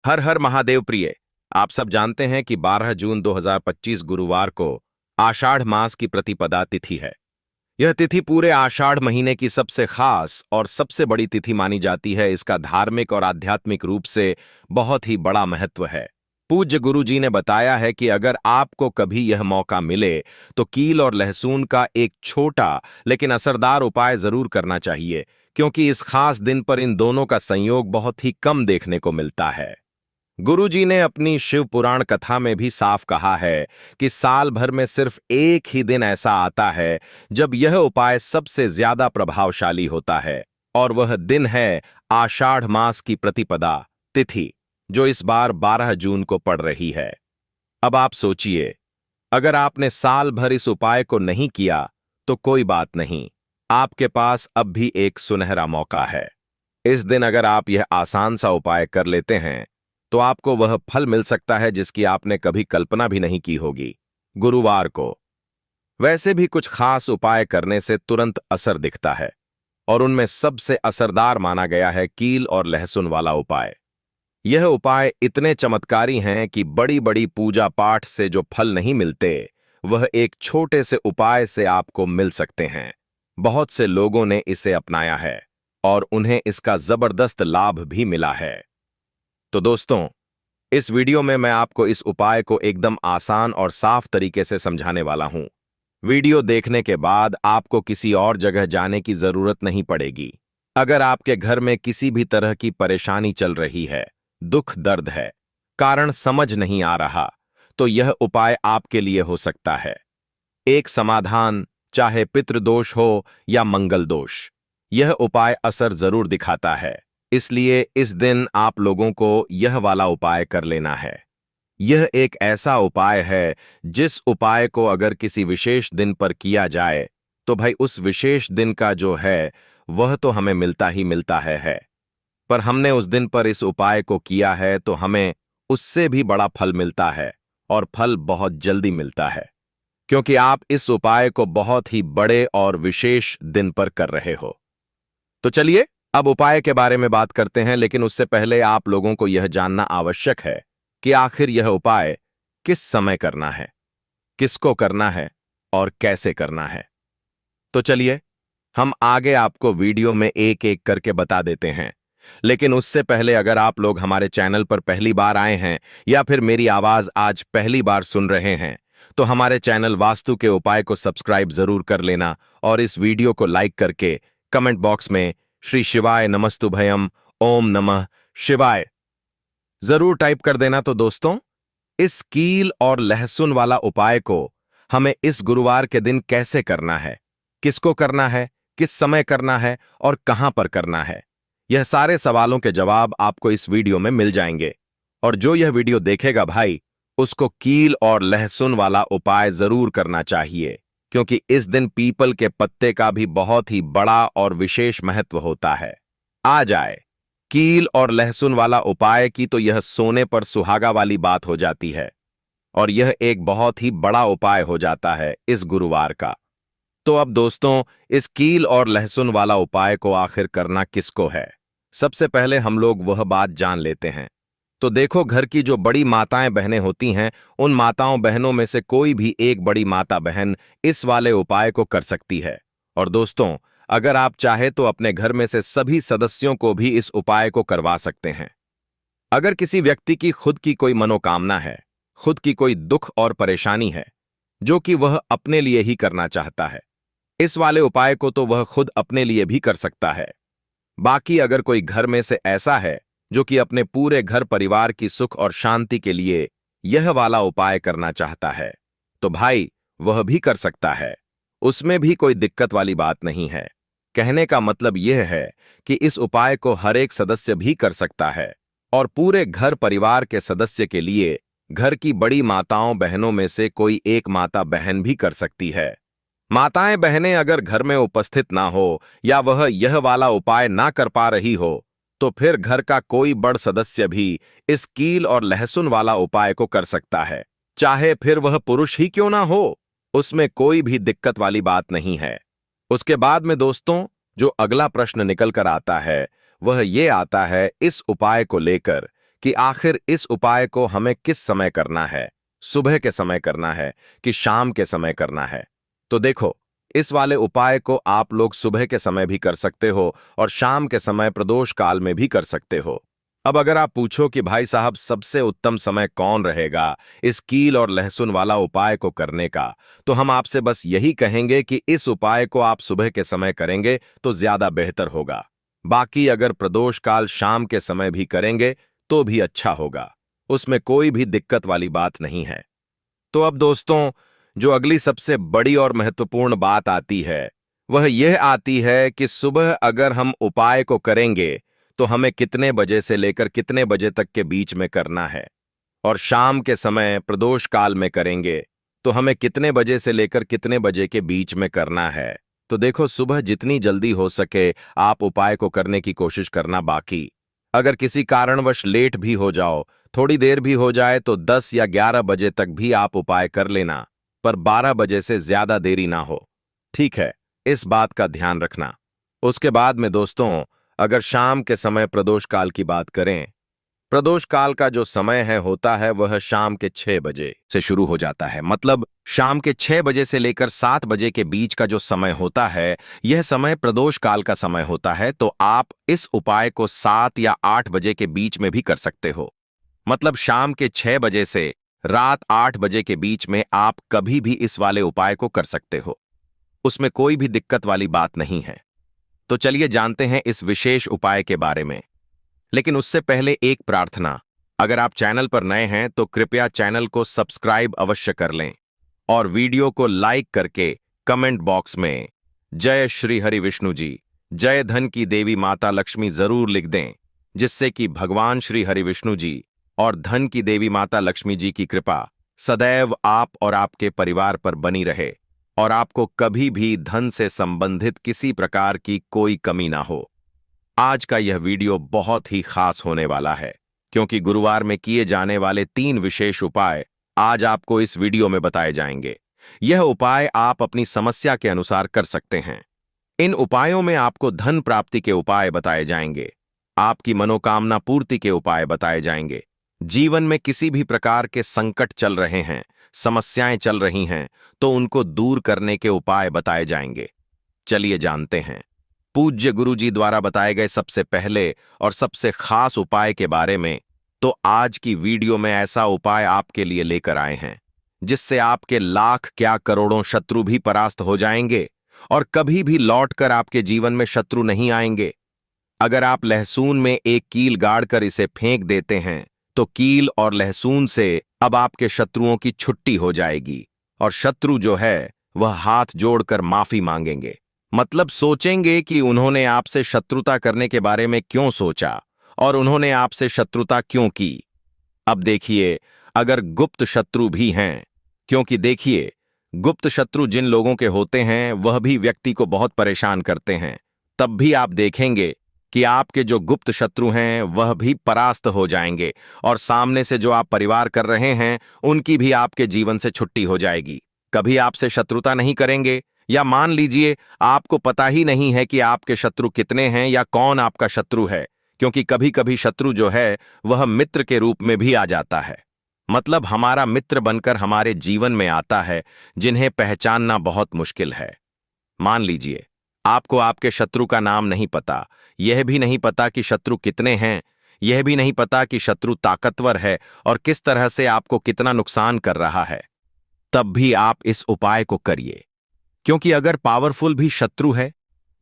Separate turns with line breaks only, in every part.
हर हर महादेव प्रिय। आप सब जानते हैं कि 12 जून 2025 गुरुवार को आषाढ़ मास की प्रतिपदा तिथि है। यह तिथि पूरे आषाढ़ महीने की सबसे खास और सबसे बड़ी तिथि मानी जाती है। इसका धार्मिक और आध्यात्मिक रूप से बहुत ही बड़ा महत्व है। पूज्य गुरु जी ने बताया है कि अगर आपको कभी यह मौका मिले तो कील और लहसुन का एक छोटा लेकिन असरदार उपाय जरूर करना चाहिए, क्योंकि इस खास दिन पर इन दोनों का संयोग बहुत ही कम देखने को मिलता है। गुरुजी ने अपनी शिव पुराण कथा में भी साफ कहा है कि साल भर में सिर्फ एक ही दिन ऐसा आता है जब यह उपाय सबसे ज्यादा प्रभावशाली होता है, और वह दिन है आषाढ़ मास की प्रतिपदा तिथि, जो इस बार 12 जून को पड़ रही है। अब आप सोचिए, अगर आपने साल भर इस उपाय को नहीं किया तो कोई बात नहीं, आपके पास अब भी एक सुनहरा मौका है। इस दिन अगर आप यह आसान सा उपाय कर लेते हैं तो आपको वह फल मिल सकता है जिसकी आपने कभी कल्पना भी नहीं की होगी। गुरुवार को वैसे भी कुछ खास उपाय करने से तुरंत असर दिखता है, और उनमें सबसे असरदार माना गया है कील और लहसुन वाला उपाय। यह उपाय इतने चमत्कारी हैं कि बड़ी बड़ी पूजा पाठ से जो फल नहीं मिलते, वह एक छोटे से उपाय से आपको मिल सकते हैं। बहुत से लोगों ने इसे अपनाया है और उन्हें इसका जबरदस्त लाभ भी मिला है। तो दोस्तों, इस वीडियो में मैं आपको इस उपाय को एकदम आसान और साफ तरीके से समझाने वाला हूं। वीडियो देखने के बाद आपको किसी और जगह जाने की जरूरत नहीं पड़ेगी। अगर आपके घर में किसी भी तरह की परेशानी चल रही है, दुख दर्द है, कारण समझ नहीं आ रहा, तो यह उपाय आपके लिए हो सकता है। एक समाधान, चाहे पितृदोष हो या मंगल दोष, यह उपाय असर जरूर दिखाता है। इसलिए इस दिन आप लोगों को यह वाला उपाय कर लेना है। यह एक ऐसा उपाय है जिस उपाय को अगर किसी विशेष दिन पर किया जाए तो भाई उस विशेष दिन का जो है वह तो हमें मिलता ही मिलता है। पर हमने उस दिन पर इस उपाय को किया है तो हमें उससे भी बड़ा फल मिलता है, और फल बहुत जल्दी मिलता है, क्योंकि आप इस उपाय को बहुत ही बड़े और विशेष दिन पर कर रहे हो। तो चलिए अब उपाय के बारे में बात करते हैं, लेकिन उससे पहले आप लोगों को यह जानना आवश्यक है कि आखिर यह उपाय किस समय करना है, किसको करना है और कैसे करना है। तो चलिए हम आगे आपको वीडियो में एक एक करके बता देते हैं। लेकिन उससे पहले अगर आप लोग हमारे चैनल पर पहली बार आए हैं या फिर मेरी आवाज आज पहली बार सुन रहे हैं, तो हमारे चैनल वास्तु के उपाय को सब्सक्राइब जरूर कर लेना, और इस वीडियो को लाइक करके कमेंट बॉक्स में श्री शिवाय नमस्तुभयम ओम नमः शिवाय जरूर टाइप कर देना। तो दोस्तों, इस कील और लहसुन वाला उपाय को हमें इस गुरुवार के दिन कैसे करना है, किसको करना है, किस समय करना है और कहां पर करना है, यह सारे सवालों के जवाब आपको इस वीडियो में मिल जाएंगे। और जो यह वीडियो देखेगा भाई, उसको कील और लहसुन वाला उपाय जरूर करना चाहिए, क्योंकि इस दिन पीपल के पत्ते का भी बहुत ही बड़ा और विशेष महत्व होता है। आ जाए कील और लहसुन वाला उपाय की तो यह सोने पर सुहागा वाली बात हो जाती है, और यह एक बहुत ही बड़ा उपाय हो जाता है इस गुरुवार का। तो अब दोस्तों, इस कील और लहसुन वाला उपाय को आखिर करना किसको है, सबसे पहले हम लोग वह बात जान लेते हैं। तो देखो, घर की जो बड़ी माताएं बहनें होती हैं, उन माताओं बहनों में से कोई भी एक बड़ी माता बहन इस वाले उपाय को कर सकती है। और दोस्तों, अगर आप चाहे तो अपने घर में से सभी सदस्यों को भी इस उपाय को करवा सकते हैं। अगर किसी व्यक्ति की खुद की कोई मनोकामना है, खुद की कोई दुख और परेशानी है जो कि वह अपने लिए ही करना चाहता है, इस वाले उपाय को तो वह खुद अपने लिए भी कर सकता है। बाकी अगर कोई घर में से ऐसा है जो कि अपने पूरे घर परिवार की सुख और शांति के लिए यह वाला उपाय करना चाहता है, तो भाई वह भी कर सकता है। उसमें भी कोई दिक्कत वाली बात नहीं है। कहने का मतलब यह है कि इस उपाय को हर एक सदस्य भी कर सकता है, और पूरे घर परिवार के सदस्य के लिए घर की बड़ी माताओं बहनों में से कोई एक माता बहन भी कर सकती है। माताएं बहनें अगर घर में उपस्थित ना हो या वह यह वाला उपाय ना कर पा रही हो, तो फिर घर का कोई बड़ सदस्य भी इस कील और लहसुन वाला उपाय को कर सकता है, चाहे फिर वह पुरुष ही क्यों ना हो। उसमें कोई भी दिक्कत वाली बात नहीं है। उसके बाद में दोस्तों, जो अगला प्रश्न निकल कर आता है वह ये आता है इस उपाय को लेकर कि आखिर इस उपाय को हमें किस समय करना है, सुबह के समय करना है कि शाम के समय करना है। तो देखो, इस वाले उपाय को आप लोग सुबह के समय भी कर सकते हो और शाम के समय प्रदोष काल में भी कर सकते हो। अब अगर आप पूछो कि भाई साहब सबसे उत्तम समय कौन रहेगा इस कील और लहसुन वाला उपाय को करने का, तो हम आपसे बस यही कहेंगे कि इस उपाय को आप सुबह के समय करेंगे तो ज्यादा बेहतर होगा। बाकी अगर प्रदोष काल शाम के समय भी करेंगे तो भी अच्छा होगा, उसमें कोई भी दिक्कत वाली बात नहीं है। तो अब दोस्तों, जो अगली सबसे बड़ी और महत्वपूर्ण बात आती है वह यह आती है कि सुबह अगर हम उपाय को करेंगे तो हमें कितने बजे से लेकर कितने बजे तक के बीच में करना है, और शाम के समय प्रदोष काल में करेंगे तो हमें कितने बजे से लेकर कितने बजे के बीच में करना है। तो देखो, सुबह जितनी जल्दी हो सके आप उपाय को करने की कोशिश करना। बाकी अगर किसी कारणवश लेट भी हो जाओ, थोड़ी देर भी हो जाए, तो 10 या 11 बजे तक भी आप उपाय कर लेना, पर 12 बजे से ज्यादा देरी ना हो। ठीक है, इस बात का ध्यान रखना। उसके बाद में दोस्तों, अगर शाम के समय प्रदोष काल की बात करें, प्रदोष काल का जो समय है होता है वह शाम के 6 बजे से शुरू हो जाता है। मतलब शाम के 6 बजे से लेकर 7 बजे के बीच का जो समय होता है, यह समय प्रदोष काल का समय होता है। तो आप इस उपाय को 7 या 8 बजे के बीच में भी कर सकते हो। मतलब शाम के 6 बजे से रात 8 बजे के बीच में आप कभी भी इस वाले उपाय को कर सकते हो, उसमें कोई भी दिक्कत वाली बात नहीं है। तो चलिए जानते हैं इस विशेष उपाय के बारे में। लेकिन उससे पहले एक प्रार्थना, अगर आप चैनल पर नए हैं तो कृपया चैनल को सब्सक्राइब अवश्य कर लें और वीडियो को लाइक करके कमेंट बॉक्स में जय श्री हरि विष्णु जी, जय धन की देवी माता लक्ष्मी जरूर लिख दें, जिससे कि भगवान श्री हरि विष्णु जी और धन की देवी माता लक्ष्मी जी की कृपा सदैव आप और आपके परिवार पर बनी रहे और आपको कभी भी धन से संबंधित किसी प्रकार की कोई कमी ना हो। आज का यह वीडियो बहुत ही खास होने वाला है, क्योंकि गुरुवार में किए जाने वाले 3 विशेष उपाय आज आपको इस वीडियो में बताए जाएंगे। यह उपाय आप अपनी समस्या के अनुसार कर सकते हैं। इन उपायों में आपको धन प्राप्ति के उपाय बताए जाएंगे, आपकी मनोकामना पूर्ति के उपाय बताए जाएंगे, जीवन में किसी भी प्रकार के संकट चल रहे हैं, समस्याएं चल रही हैं, तो उनको दूर करने के उपाय बताए जाएंगे। चलिए जानते हैं पूज्य गुरु जी द्वारा बताए गए सबसे पहले और सबसे खास उपाय के बारे में। तो आज की वीडियो में ऐसा उपाय आपके लिए लेकर आए हैं जिससे आपके लाख क्या करोड़ों शत्रु भी परास्त हो जाएंगे और कभी भी लौटकर आपके जीवन में शत्रु नहीं आएंगे। अगर आप लहसुन में एक कील गाड़कर इसे फेंक देते हैं तो कील और लहसुन से अब आपके शत्रुओं की छुट्टी हो जाएगी और शत्रु जो है वह हाथ जोड़कर माफी मांगेंगे। मतलब सोचेंगे कि उन्होंने आपसे शत्रुता करने के बारे में क्यों सोचा और उन्होंने आपसे शत्रुता क्यों की। अब देखिए, अगर गुप्त शत्रु भी हैं, क्योंकि देखिए गुप्त शत्रु जिन लोगों के होते हैं वह भी व्यक्ति को बहुत परेशान करते हैं, तब भी आप देखेंगे कि आपके जो गुप्त शत्रु हैं वह भी परास्त हो जाएंगे और सामने से जो आप परिवार कर रहे हैं उनकी भी आपके जीवन से छुट्टी हो जाएगी। कभी आपसे शत्रुता नहीं करेंगे, या मान लीजिए आपको पता ही नहीं है कि आपके शत्रु कितने हैं या कौन आपका शत्रु है, क्योंकि कभी कभी शत्रु जो है वह मित्र के रूप में भी आ जाता है। मतलब हमारा मित्र बनकर हमारे जीवन में आता है, जिन्हें पहचानना बहुत मुश्किल है। मान लीजिए आपको आपके शत्रु का नाम नहीं पता, यह भी नहीं पता कि शत्रु कितने हैं, यह भी नहीं पता कि शत्रु ताकतवर है और किस तरह से आपको कितना नुकसान कर रहा है, तब भी आप इस उपाय को करिए। क्योंकि अगर पावरफुल भी शत्रु है,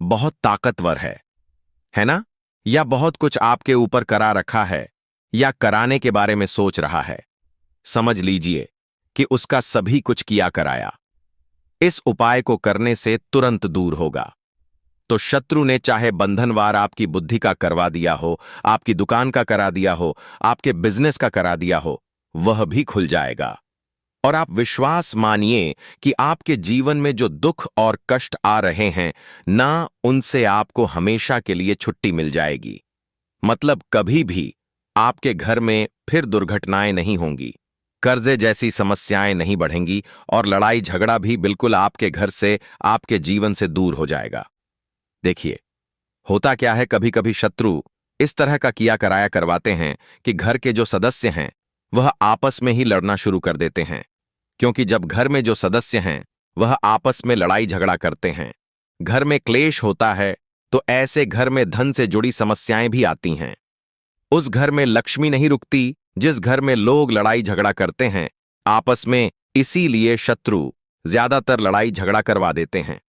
बहुत ताकतवर है ना, या बहुत कुछ आपके ऊपर करा रखा है या कराने के बारे में सोच रहा है, समझ लीजिए कि उसका सभी कुछ किया कराया इस उपाय को करने से तुरंत दूर होगा। तो शत्रु ने चाहे बंधनवार आपकी बुद्धि का करवा दिया हो, आपकी दुकान का करा दिया हो, आपके बिजनेस का करा दिया हो, वह भी खुल जाएगा। और आप विश्वास मानिए कि आपके जीवन में जो दुख और कष्ट आ रहे हैं ना, उनसे आपको हमेशा के लिए छुट्टी मिल जाएगी। मतलब कभी भी आपके घर में फिर दुर्घटनाएं नहीं होंगी, कर्जे जैसी समस्याएं नहीं बढ़ेंगी और लड़ाई झगड़ा भी बिल्कुल आपके घर से, आपके जीवन से दूर हो जाएगा। देखिए होता क्या है, कभी कभी शत्रु इस तरह का किया कराया करवाते हैं कि घर के जो सदस्य हैं वह आपस में ही लड़ना शुरू कर देते हैं, क्योंकि जब घर में जो सदस्य हैं वह आपस में लड़ाई झगड़ा करते हैं, घर में क्लेश होता है, तो ऐसे घर में धन से जुड़ी समस्याएं भी आती हैं। उस घर में लक्ष्मी नहीं रुकती जिस घर में लोग लड़ाई झगड़ा करते हैं आपस में, इसीलिए शत्रु ज्यादातर लड़ाई झगड़ा करवा देते हैं।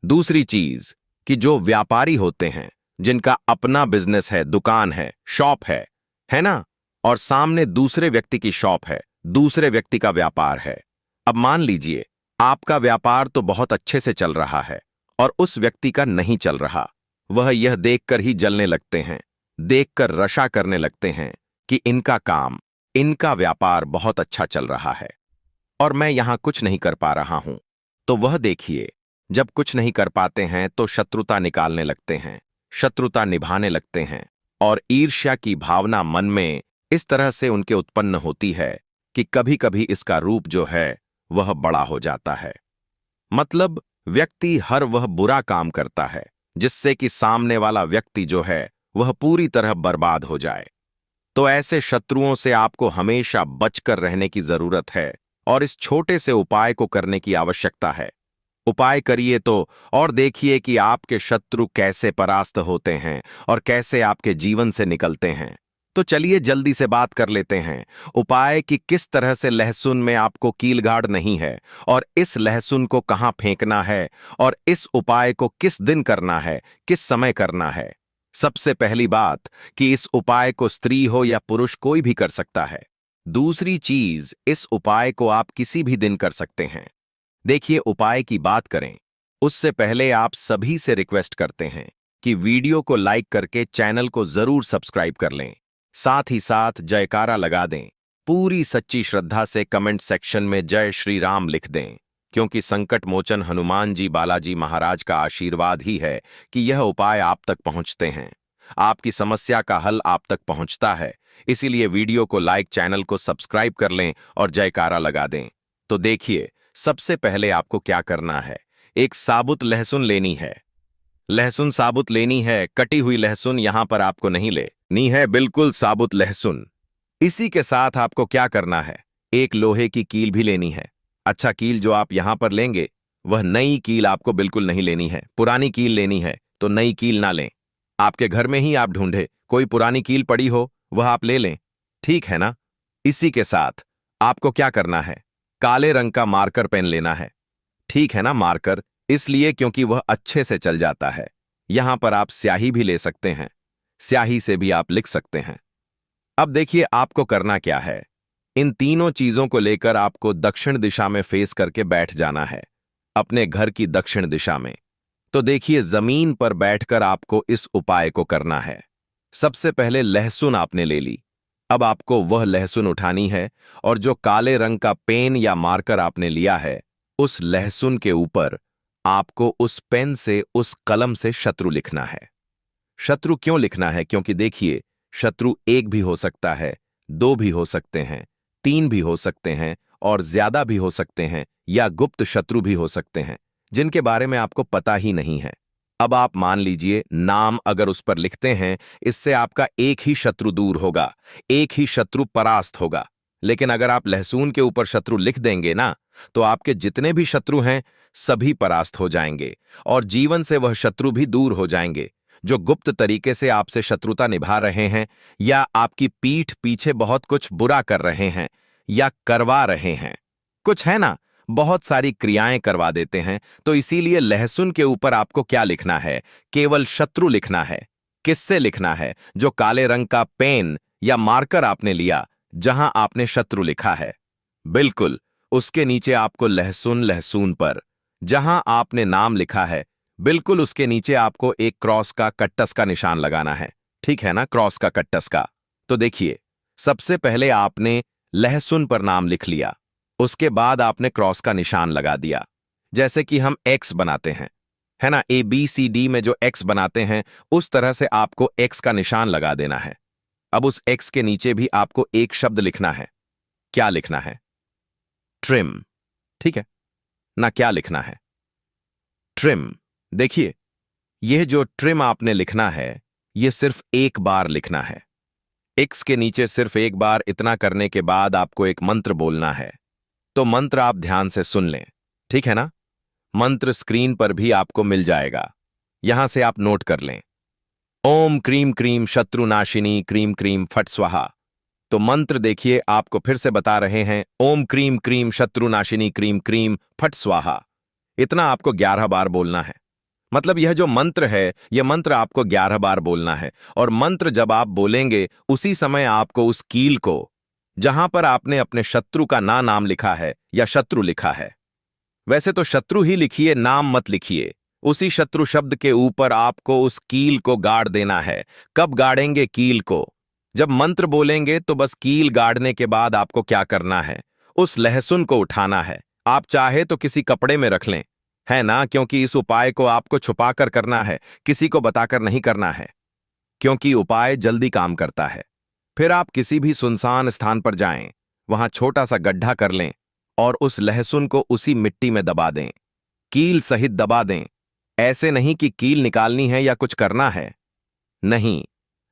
दूसरी चीज कि जो व्यापारी होते हैं, जिनका अपना बिजनेस है, दुकान है, शॉप है ना, और सामने दूसरे व्यक्ति की शॉप है, दूसरे व्यक्ति का व्यापार है। अब मान लीजिए आपका व्यापार तो बहुत अच्छे से चल रहा है और उस व्यक्ति का नहीं चल रहा, वह यह देखकर ही जलने लगते हैं, देखकर रशा करने लगते हैं कि इनका काम, इनका व्यापार बहुत अच्छा चल रहा है और मैं यहां कुछ नहीं कर पा रहा हूं। तो वह देखिए, जब कुछ नहीं कर पाते हैं तो शत्रुता निकालने लगते हैं, शत्रुता निभाने लगते हैं और ईर्ष्या की भावना मन में इस तरह से उनके उत्पन्न होती है कि कभी कभी इसका रूप जो है वह बड़ा हो जाता है। मतलब व्यक्ति हर वह बुरा काम करता है जिससे कि सामने वाला व्यक्ति जो है वह पूरी तरह बर्बाद हो जाए। तो ऐसे शत्रुओं से आपको हमेशा बचकर रहने की जरूरत है और इस छोटे से उपाय को करने की आवश्यकता है। उपाय करिए तो और देखिए कि आपके शत्रु कैसे परास्त होते हैं और कैसे आपके जीवन से निकलते हैं। तो चलिए जल्दी से बात कर लेते हैं उपाय कि किस तरह से लहसुन में आपको कीलगाड़ नहीं है और इस लहसुन को कहां फेंकना है और इस उपाय को किस दिन करना है, किस समय करना है। सबसे पहली बात कि इस उपाय को स्त्री हो या पुरुष कोई भी कर सकता है। दूसरी चीज, इस उपाय को आप किसी भी दिन कर सकते हैं। देखिए उपाय की बात करें उससे पहले आप सभी से रिक्वेस्ट करते हैं कि वीडियो को लाइक करके चैनल को जरूर सब्सक्राइब कर लें, साथ ही साथ जयकारा लगा दें। पूरी सच्ची श्रद्धा से कमेंट सेक्शन में जय श्री राम लिख दें, क्योंकि संकट मोचन हनुमान जी बालाजी महाराज का आशीर्वाद ही है कि यह उपाय आप तक पहुंचते हैं, आपकी समस्या का हल आप तक पहुंचता है। इसीलिए वीडियो को लाइक, चैनल को सब्सक्राइब कर लें और जयकारा लगा दें। तो देखिए सबसे पहले आपको क्या करना है, एक साबुत लहसुन लेनी है। लहसुन साबुत लेनी है, कटी हुई लहसुन यहां पर आपको नहीं लेनी है, बिल्कुल साबुत लहसुन। इसी के साथ आपको क्या करना है, एक लोहे की कील भी लेनी है। अच्छा, कील जो आप यहां पर लेंगे वह नई कील आपको बिल्कुल नहीं लेनी है, पुरानी कील लेनी है। तो नई कील ना लें, आपके घर में ही आप ढूंढे कोई पुरानी कील पड़ी हो वह आप ले लें, ठीक है ना। इसी के साथ आपको क्या करना है, काले रंग का मार्कर पेन लेना है, ठीक है ना। मार्कर इसलिए क्योंकि वह अच्छे से चल जाता है। यहां पर आप स्याही भी ले सकते हैं, स्याही से भी आप लिख सकते हैं। अब देखिए आपको करना क्या है, इन तीनों चीजों को लेकर आपको दक्षिण दिशा में फेस करके बैठ जाना है, अपने घर की दक्षिण दिशा में। तो देखिए जमीन पर बैठकर आपको इस उपाय को करना है। सबसे पहले लहसुन आपने ले ली, अब आपको वह लहसुन उठानी है और जो काले रंग का पेन या मार्कर आपने लिया है उस लहसुन के ऊपर आपको उस पेन से, उस कलम से शत्रु लिखना है। शत्रु क्यों लिखना है, क्योंकि देखिए शत्रु एक भी हो सकता है, दो भी हो सकते हैं, तीन भी हो सकते हैं और ज्यादा भी हो सकते हैं, या गुप्त शत्रु भी हो सकते हैं जिनके बारे में आपको पता ही नहीं है। अब आप मान लीजिए नाम अगर उस पर लिखते हैं, इससे आपका एक ही शत्रु दूर होगा, एक ही शत्रु परास्त होगा। लेकिन अगर आप लहसुन के ऊपर शत्रु लिख देंगे ना, तो आपके जितने भी शत्रु हैं सभी परास्त हो जाएंगे और जीवन से वह शत्रु भी दूर हो जाएंगे जो गुप्त तरीके से आपसे शत्रुता निभा रहे हैं या आपकी पीठ पीछे बहुत कुछ बुरा कर रहे हैं या करवा रहे हैं। कुछ है ना, बहुत सारी क्रियाएं करवा देते हैं। तो इसीलिए लहसुन के ऊपर आपको क्या लिखना है, केवल शत्रु लिखना है। किससे लिखना है, जो काले रंग का पेन या मार्कर आपने लिया जहां आपने शत्रु लिखा है, बिल्कुल उसके नीचे आपको लहसुन, लहसुन पर जहां आपने नाम लिखा है बिल्कुल उसके नीचे आपको एक क्रॉस का, कट्टस का निशान लगाना है, ठीक है ना, क्रॉस का, कट्टस का। तो देखिए सबसे पहले आपने लहसुन पर नाम लिख लिया, उसके बाद आपने क्रॉस का निशान लगा दिया, जैसे कि हम एक्स बनाते हैं, है ना, ABCD में जो एक्स बनाते हैं उस तरह से आपको एक्स का निशान लगा देना है। अब उस एक्स के नीचे भी आपको एक शब्द लिखना है। क्या लिखना है, ट्रिम, ठीक है ना। क्या लिखना है, ट्रिम। देखिए यह जो ट्रिम आपने लिखना है ये सिर्फ एक बार लिखना है। एक्स के नीचे सिर्फ एक बार इतना करने के बाद आपको एक मंत्र बोलना है। तो मंत्र आप ध्यान से सुन लें, ठीक है ना? मंत्र स्क्रीन पर भी आपको मिल जाएगा, यहां से आप नोट कर लें। ओम क्रीम क्रीम शत्रुनाशिनी क्रीम क्रीम फट स्वाहा। तो मंत्र देखिए, आपको फिर से बता रहे हैं, ओम क्रीम क्रीम शत्रुनाशिनी क्रीम क्रीम फट स्वाहा। इतना आपको 11 बार बोलना है। मतलब यह जो मंत्र है, यह मंत्र आपको 11 बार बोलना है। और मंत्र जब आप बोलेंगे, उसी समय आपको उस कील को, जहां पर आपने अपने शत्रु का नाम लिखा है या शत्रु लिखा है, वैसे तो शत्रु ही लिखिए, नाम मत लिखिए, उसी शत्रु शब्द के ऊपर आपको उस कील को गाड़ देना है। कब गाड़ेंगे कील को? जब मंत्र बोलेंगे तो बस कील गाड़ने के बाद आपको क्या करना है? उस लहसुन को उठाना है। आप चाहे तो किसी कपड़े में रख लें, है ना? क्योंकि इस उपाय को आपको छुपाकर करना है, किसी को बताकर नहीं करना है, क्योंकि उपाय जल्दी काम करता है। फिर आप किसी भी सुनसान स्थान पर जाएं, वहां छोटा सा गड्ढा कर लें और उस लहसुन को उसी मिट्टी में दबा दें, कील सहित दबा दें। ऐसे नहीं कि कील निकालनी है या कुछ करना है, नहीं,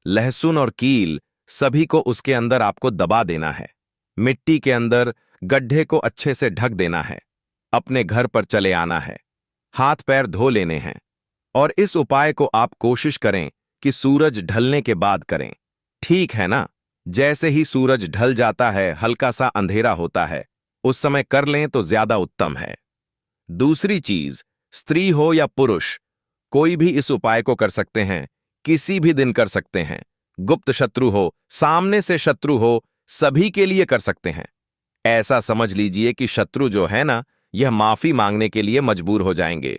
लहसुन और कील सभी को उसके अंदर आपको दबा देना है। मिट्टी के अंदर गड्ढे को अच्छे से ढक देना है। अपने घर पर चले आना है, हाथ पैर धो लेने हैं। और इस उपाय को आप कोशिश करें कि सूरज ढलने के बाद करें, ठीक है ना? जैसे ही सूरज ढल जाता है, हल्का सा अंधेरा होता है, उस समय कर लें तो ज्यादा उत्तम है। दूसरी चीज, स्त्री हो या पुरुष, कोई भी इस उपाय को कर सकते हैं, किसी भी दिन कर सकते हैं। गुप्त शत्रु हो, सामने से शत्रु हो, सभी के लिए कर सकते हैं। ऐसा समझ लीजिए कि शत्रु जो है ना, यह माफी मांगने के लिए मजबूर हो जाएंगे,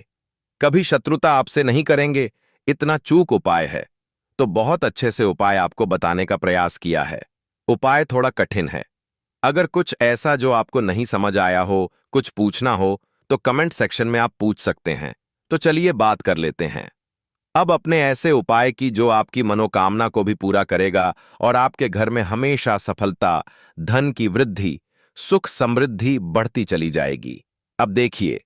कभी शत्रुता आपसे नहीं करेंगे। इतना चूक उपाय है, तो बहुत अच्छे से उपाय आपको बताने का प्रयास किया है। उपाय थोड़ा कठिन है। अगर कुछ ऐसा जो आपको नहीं समझ आया हो, कुछ पूछना हो, तो कमेंट सेक्शन में आप पूछ सकते हैं। तो चलिए बात कर लेते हैं अब अपने ऐसे उपाय की जो आपकी मनोकामना को भी पूरा करेगा और आपके घर में हमेशा सफलता, धन की वृद्धि, सुख समृद्धि बढ़ती चली जाएगी। अब देखिए,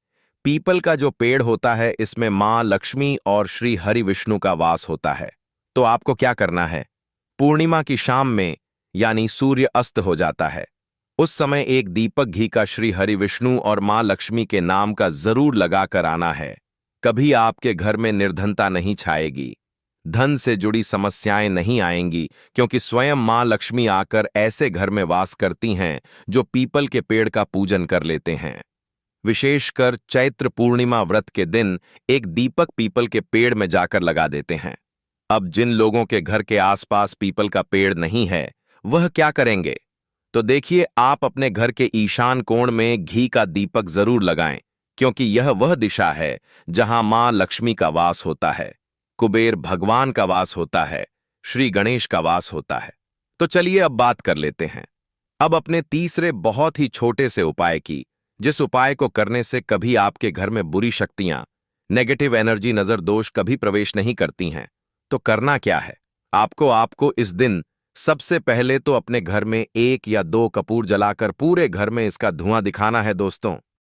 पीपल का जो पेड़ होता है, इसमें मां लक्ष्मी और श्री हरि विष्णु का वास होता है। तो आपको क्या करना है? पूर्णिमा की शाम में, यानी सूर्य अस्त हो जाता है, उस समय एक दीपक घी का श्री हरि विष्णु और मां लक्ष्मी के नाम का जरूर लगाकर आना है। कभी आपके घर में निर्धनता नहीं छाएगी, धन से जुड़ी समस्याएं नहीं आएंगी, क्योंकि स्वयं मां लक्ष्मी आकर ऐसे घर में वास करती हैं जो पीपल के पेड़ का पूजन कर लेते हैं। विशेषकर चैत्र पूर्णिमा व्रत के दिन एक दीपक पीपल के पेड़ में जाकर लगा देते हैं। अब जिन लोगों के घर के आसपास पीपल का पेड़ नहीं है, वह क्या करेंगे? तो देखिए, आप अपने घर के ईशान कोण में घी का दीपक जरूर लगाएं, क्योंकि यह वह दिशा है जहां मां लक्ष्मी का वास होता है, कुबेर भगवान का वास होता है, श्री गणेश का वास होता है। तो चलिए अब बात कर लेते हैं अब अपने तीसरे बहुत ही छोटे से उपाय की, जिस उपाय को करने से कभी आपके घर में बुरी शक्तियां, नेगेटिव एनर्जी, नजर दोष कभी प्रवेश नहीं करती हैं। तो करना क्या है? आपको इस दिन सबसे पहले तो अपने घर में 1 या 2 कपूर जलाकर पूरे घर में इसका धुआं दिखाना है दोस्तों।